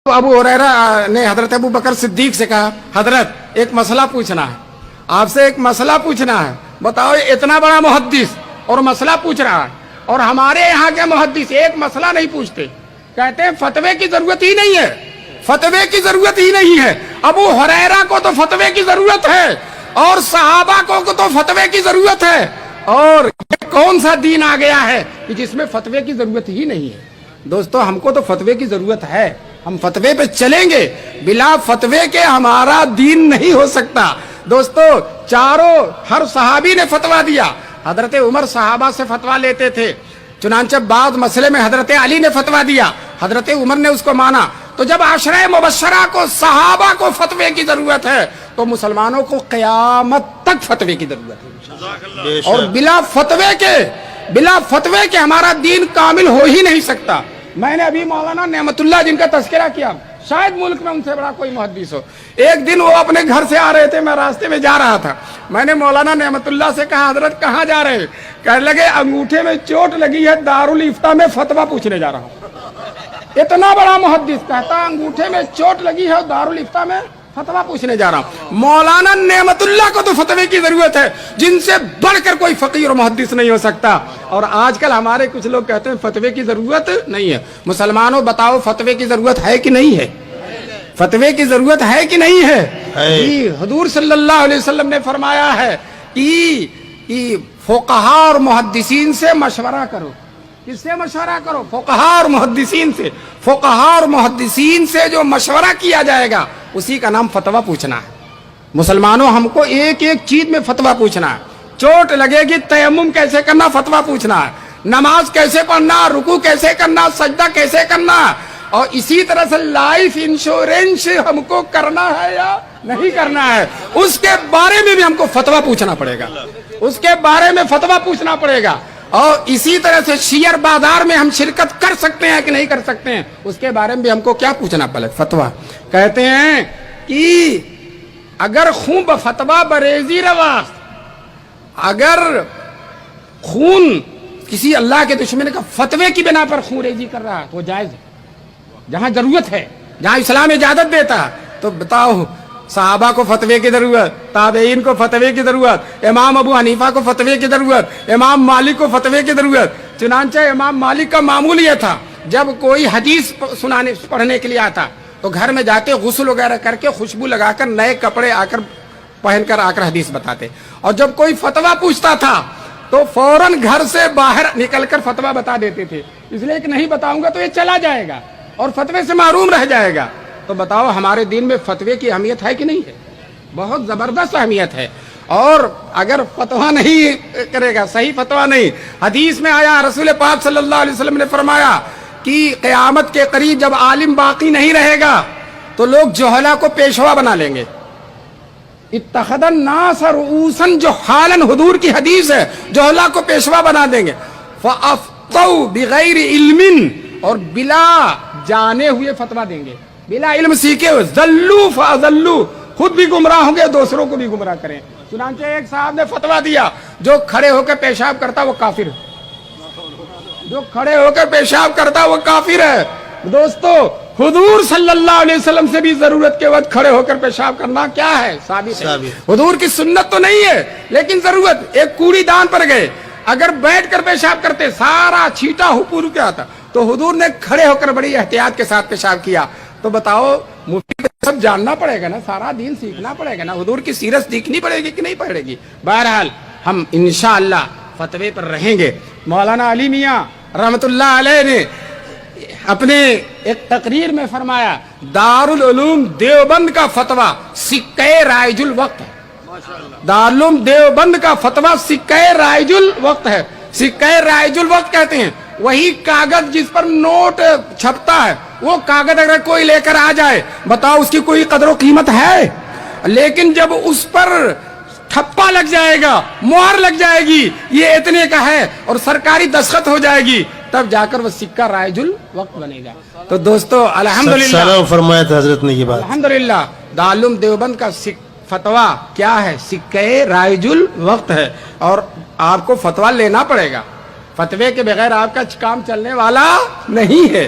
ابو ہریرہ نے حضرت ابو بکر صدیق سے کہا، حضرت ایک مسئلہ پوچھنا ہے، آپ سے ایک مسئلہ پوچھنا ہے، بتاؤ اتنا بڑا محدث اور مسئلہ پوچھ رہا ہے، اور ہمارے یہاں کے محدث ایک مسئلہ نہیں پوچھتے، کہتے ہیں فتوے کی ضرورت ہی نہیں ہے، فتوے کی ضرورت ہی نہیں ہے۔ ابو ہریرہ کو تو فتوے کی ضرورت ہے اور صحابہ کو تو فتوے کی ضرورت ہے، اور یہ کون سا دین آ گیا ہے کہ جس میں فتوے کی ضرورت ہی نہیں ہے؟ دوستو ہم کو تو فتوے کی ضرورت ہے، ہم فتوے پہ چلیں گے، بلا فتوے کے ہمارا دین نہیں ہو سکتا۔ دوستو ہر صحابی نے فتویٰ دیا، حضرت عمر صحابہ سے فتویٰ لیتے تھے، چنانچہ بعض مسئلے میں حضرت علی نے فتویٰ دیا، حضرت عمر نے اس کو مانا۔ تو جب عشرہ مبشرہ کو صحابہ کو فتوے کی ضرورت ہے تو مسلمانوں کو قیامت تک فتوے کی ضرورت ہے، اور بلا فتوے کے ہمارا دین کامل ہو ہی نہیں سکتا۔ میں نے ابھی مولانا نعمت اللہ جن کا تذکرہ کیا، شاید ملک میں ان سے بڑا کوئی محدث ہو۔ ایک دن وہ اپنے گھر سے آ رہے تھے، میں راستے میں جا رہا تھا، میں نے مولانا نعمت اللہ سے کہا، حضرت کہاں جا رہے ہیں؟ کہنے لگے انگوٹھے میں چوٹ لگی ہے، دارالافتاء میں فتویٰ پوچھنے جا رہا ہوں۔ اتنا بڑا محدث کہتا انگوٹھے میں چوٹ لگی ہے اور دارالافتاء میں فتویٰ پوچھنے جا رہا ہوں۔ مولانا نعمت اللہ کو تو فتوے کی ضرورت ہے، جن سے بڑھ کر کوئی فقیر اور محدث نہیں ہو سکتا۔ اور آج کل ہمارے کچھ لوگ کہتے ہیں فتوے کی ضرورت نہیں ہے۔ مسلمانوں بتاؤ فتوے کی ضرورت ہے کہ نہیں ہے؟ فتوے کی ضرورت ہے کہ نہیں ہے؟ جی، حضور صلی اللہ علیہ وسلم نے فرمایا ہے کہ فقہا اور محدثین سے مشورہ کرو۔ کس سے مشورہ کرو؟ فقہا اور محدثین سے۔ فقہا اور محدثین سے جو مشورہ کیا جائے گا اسی کا نام فتویٰ پوچھنا ہے۔ مسلمانوں ہم کو ایک ایک چیز میں فتویٰ پوچھنا ہے۔ چوٹ لگے گی تیمم کیسے کرنا فتویٰ پوچھنا ہے، نماز کیسے پڑھنا، رکوع کیسے کرنا، سجدہ کیسے کرنا، اور اسی طرح سے لائف انشورنس ہم کو کرنا ہے یا نہیں کرنا ہے، اس کے بارے میں بھی ہم کو فتویٰ پوچھنا پڑے گا، اس کے بارے میں فتویٰ پوچھنا پڑے گا۔ اور اسی طرح سے شیئر بازار میں ہم شرکت کر سکتے ہیں کہ نہیں کر سکتے ہیں، اس کے بارے میں بھی ہم کو کیا پوچھنا پڑے؟ فتویٰ۔ کہتے ہیں کہ اگر خون بفتویٰ بریزی رواست، اگر خون کسی اللہ کے دشمن کا فتوے کی بنا پر خون ریزی کر رہا ہے تو وہ جائز ہے، جہاں ضرورت ہے، جہاں اسلام اجازت دیتا ہے۔ تو بتاؤ، صحابہ کو فتوے کی ضرورت، تابعین کو فتوے کی ضرورت، امام ابو حنیفہ کو فتوے کی ضرورت، امام مالک کو فتوے کی ضرورت۔ چنانچہ امام مالک کا معمول یہ تھا، جب کوئی حدیث پڑھنے کے لیے آتا تو گھر میں جاتے غسل وغیرہ کر کے خوشبو لگا کر نئے کپڑے پہن کر آ کر حدیث بتاتے، اور جب کوئی فتویٰ پوچھتا تھا تو فوراً گھر سے باہر نکل کر فتویٰ بتا دیتے تھے، اس لیے کہ نہیں بتاؤں گا تو یہ چلا جائے گا اور فتوے سے محروم رہ جائے گا۔ تو بتاؤ ہمارے دین میں فتوے کی اہمیت ہے کہ نہیں ہے؟ بہت زبردست اہمیت ہے۔ اور اگر فتویٰ نہیں کرے گا، صحیح فتویٰ نہیں، حدیث میں آیا، رسول پاک صلی اللہ علیہ وسلم نے فرمایا کہ قیامت کے قریب جب عالم باقی نہیں رہے گا تو لوگ جہلا کو پیشوا بنا لیں گے۔ اتخذ الناس رؤوسا جہالا، حضور کی حدیث ہے، جہلا کو پیشوا بنا دیں گے۔ فافتوا بغیر علم، اور بلا جانے ہوئے فتویٰ دیں گے، بلا علم سیکھے ہوئے۔ ذلوا فاضلوا، خود بھی گمراہ ہوں گے، دوسروں کو بھی گمراہ کریں۔ چنانچہ ایک صاحب نے فتویٰ دیا، جو کھڑے ہو کے پیشاب کرتا وہ کافر ہے، جو کھڑے ہو کر پیشاب کرتا وہ کافر ہے۔ دوستو حضور صلی اللہ علیہ وسلم سے بھی ضرورت کے وقت کھڑے ہو کر پیشاب کرنا کیا ہے؟ ثابت ہے۔ حضور کی سنت تو نہیں ہے لیکن ضرورت۔ ایک کوڑی دان پر گئے، اگر بیٹھ کر پیشاب کرتے سارا چھیٹا اوپر کے آتا، تو حضور نے کھڑے ہو کر بڑی احتیاط کے ساتھ پیشاب کیا۔ تو بتاؤ مفتی سب جاننا پڑے گا نا، سارا دین سیکھنا پڑے گا نا، حضور کی سیرت سیکھنی پڑے گی کہ نہیں پڑے گی؟ بہرحال ہم انشاءاللہ فتوے پر رہیں گے۔ مولانا علی میاں رحمت اللہ علیہ نے اپنے ایک تقریر میں فرمایا، دارالعلوم دیوبند کا فتویٰ سکہ رائج الوقت ہے۔ دارالعلوم دیوبند کا فتویٰ سکہ رائج الوقت ہے۔ سکہ رائج الوقت کہتے ہیں وہی کاغذ جس پر نوٹ چھپتا ہے، وہ کاغذ اگر کوئی لے کر آ جائے، بتاؤ اس کی کوئی قدر و قیمت ہے؟ لیکن جب اس پر ٹھپا لگ جائے گا، مہر لگ جائے گی، یہ اتنے کا ہے، اور سرکاری دستخط ہو جائے گی، تب جا کر وہ سکہ رائج الوقت بنے گا۔ تو دوستو الحمدللہ فرمایا تھا حضرت نے یہ بات، الحمدللہ دارالعلوم دیوبند کا فتویٰ کیا ہے؟ سکہ رائج الوقت ہے، اور آپ کو فتویٰ لینا پڑے گا، فتوے کے بغیر آپ کا کام چلنے والا نہیں ہے۔